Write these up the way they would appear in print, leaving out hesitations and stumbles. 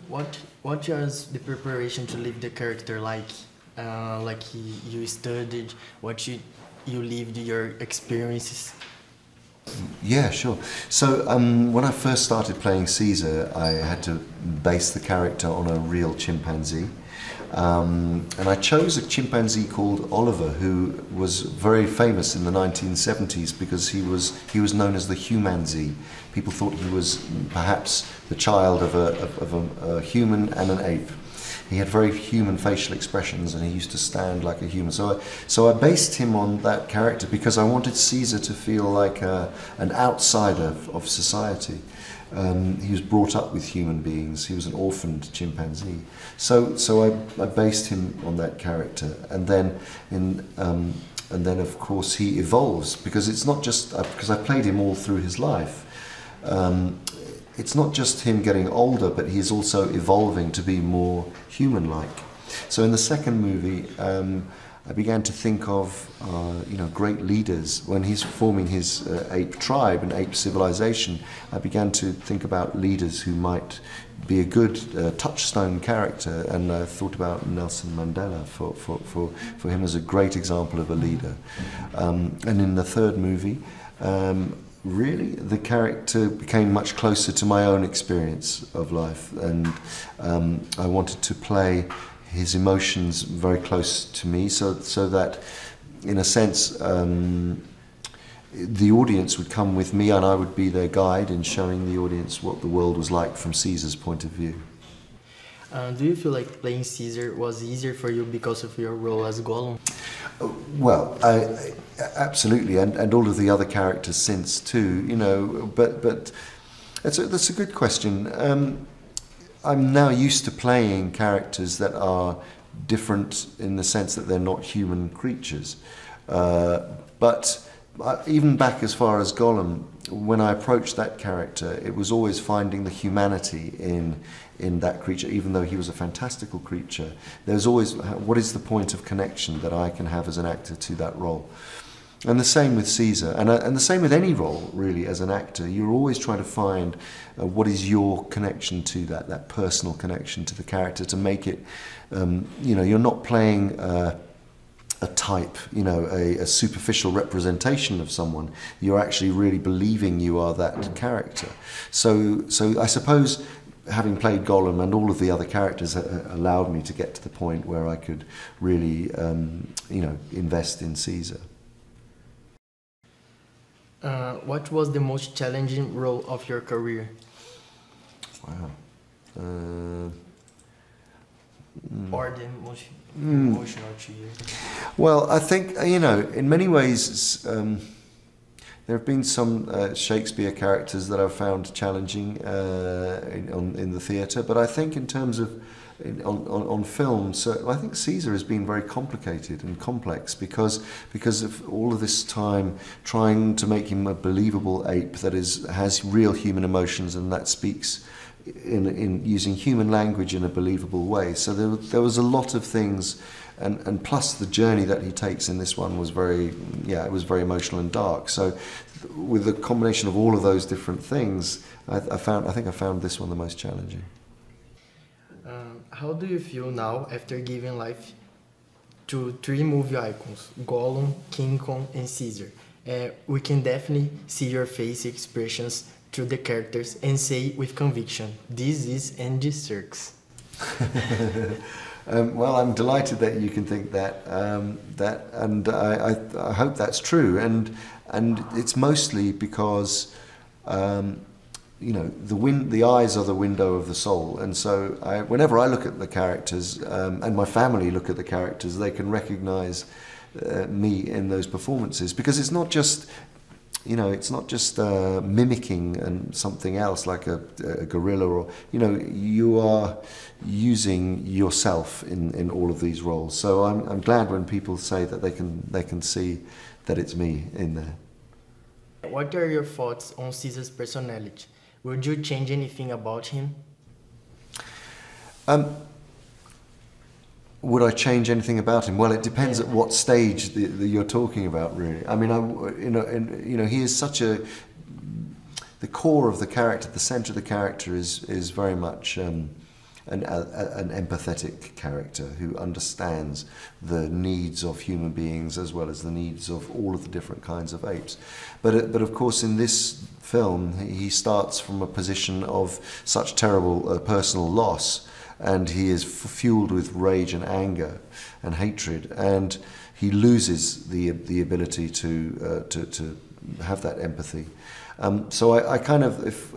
What was the preparation to live the character like? You studied, you lived your experiences. Yeah, sure. So when I first started playing Caesar, I had to base the character on a real chimpanzee. And I chose a chimpanzee called Oliver, who was very famous in the 1970s because he was known as the humanzee. People thought he was perhaps the child of a human and an ape. He had very human facial expressions and he used to stand like a human. So I based him on that character because I wanted Caesar to feel like an outsider of society. He was brought up with human beings. He was an orphaned chimpanzee. So I based him on that character, and then of course he evolves because it's not just because I played him all through his life. It's not just him getting older, but he's also evolving to be more human-like. So in the second movie, I began to think of great leaders. When he's forming his ape tribe and ape civilization, I began to think about leaders who might be a good touchstone character, and I thought about Nelson Mandela for him as a great example of a leader. And in the third movie, really the character became much closer to my own experience of life, and I wanted to play his emotions very close to me, so that, in a sense, the audience would come with me and I would be their guide in showing the audience what the world was like from Caesar's point of view. Do you feel like playing Caesar was easier for you because of your role as Gollum? Well, absolutely, and all of the other characters since too, but that's a good question. I'm now used to playing characters that are different in the sense that they're not human creatures. But even back as far as Gollum, when I approached that character, it was always finding the humanity in that creature, even though he was a fantastical creature. There's always, what is the point of connection that I can have as an actor to that role? And the same with Caesar, and the same with any role, really, as an actor. You're always trying to find what is your connection to that personal connection to the character, to make it, you're not playing a type, a superficial representation of someone. You're actually really believing you are that character. So I suppose having played Gollum and all of the other characters allowed me to get to the point where I could really, invest in Caesar. What was the most challenging role of your career? Wow. Or the most emotional to you? Well, I think, in many ways, there have been some Shakespeare characters that I've found challenging in the theatre, but I think in terms of on film, so I think Caesar has been very complicated and complex because of all of this time trying to make him a believable ape that has real human emotions and that speaks in using human language in a believable way. So there was a lot of things, and plus the journey that he takes in this one was it was very emotional and dark. So with the combination of all of those different things, I think I found this one the most challenging. How do you feel now after giving life to three movie icons, Gollum, King Kong and Caesar? We can definitely see your face expressions through the characters and say with conviction, this is Andy Serkis. Well, I'm delighted that you can think that, and I hope that's true, and it's mostly because the eyes are the window of the soul, and so whenever I look at the characters and my family look at the characters, they can recognise me in those performances, because it's not just mimicking and something else like a gorilla, or you are using yourself in all of these roles. So I'm glad when people say that they can see that it's me in there. What are your thoughts on Caesar's personality? Would you change anything about him? Would I change anything about him? Well, it depends at what stage that you're talking about, really. I mean, he is such the core of the character, the center of the character is very much an empathetic character who understands the needs of human beings as well as the needs of all of the different kinds of apes. But of course, in this film, he starts from a position of such terrible personal loss, and he is fueled with rage and anger and hatred, and he loses the ability to have that empathy. So I kind of,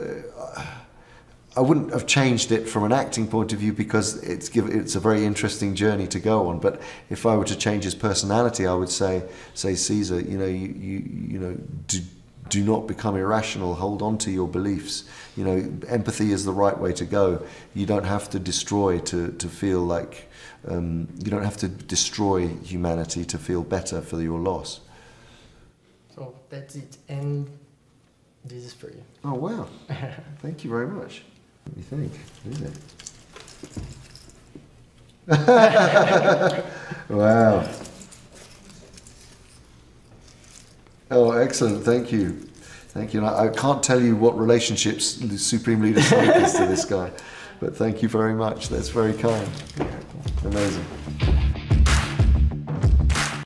I wouldn't have changed it from an acting point of view because it's a very interesting journey to go on. But if I were to change his personality, I would say Caesar, you know, do not become irrational. Hold on to your beliefs. You know, empathy is the right way to go. You don't have to destroy to feel like you don't have to destroy humanity to feel better for your loss. So that's it, and this is for you. Oh wow! Thank you very much. What do you think? Is it? Wow. Oh, excellent. Thank you. Thank you. And I can't tell you what relationships Supreme Leader Snake is to this guy, but thank you very much. That's very kind. Amazing.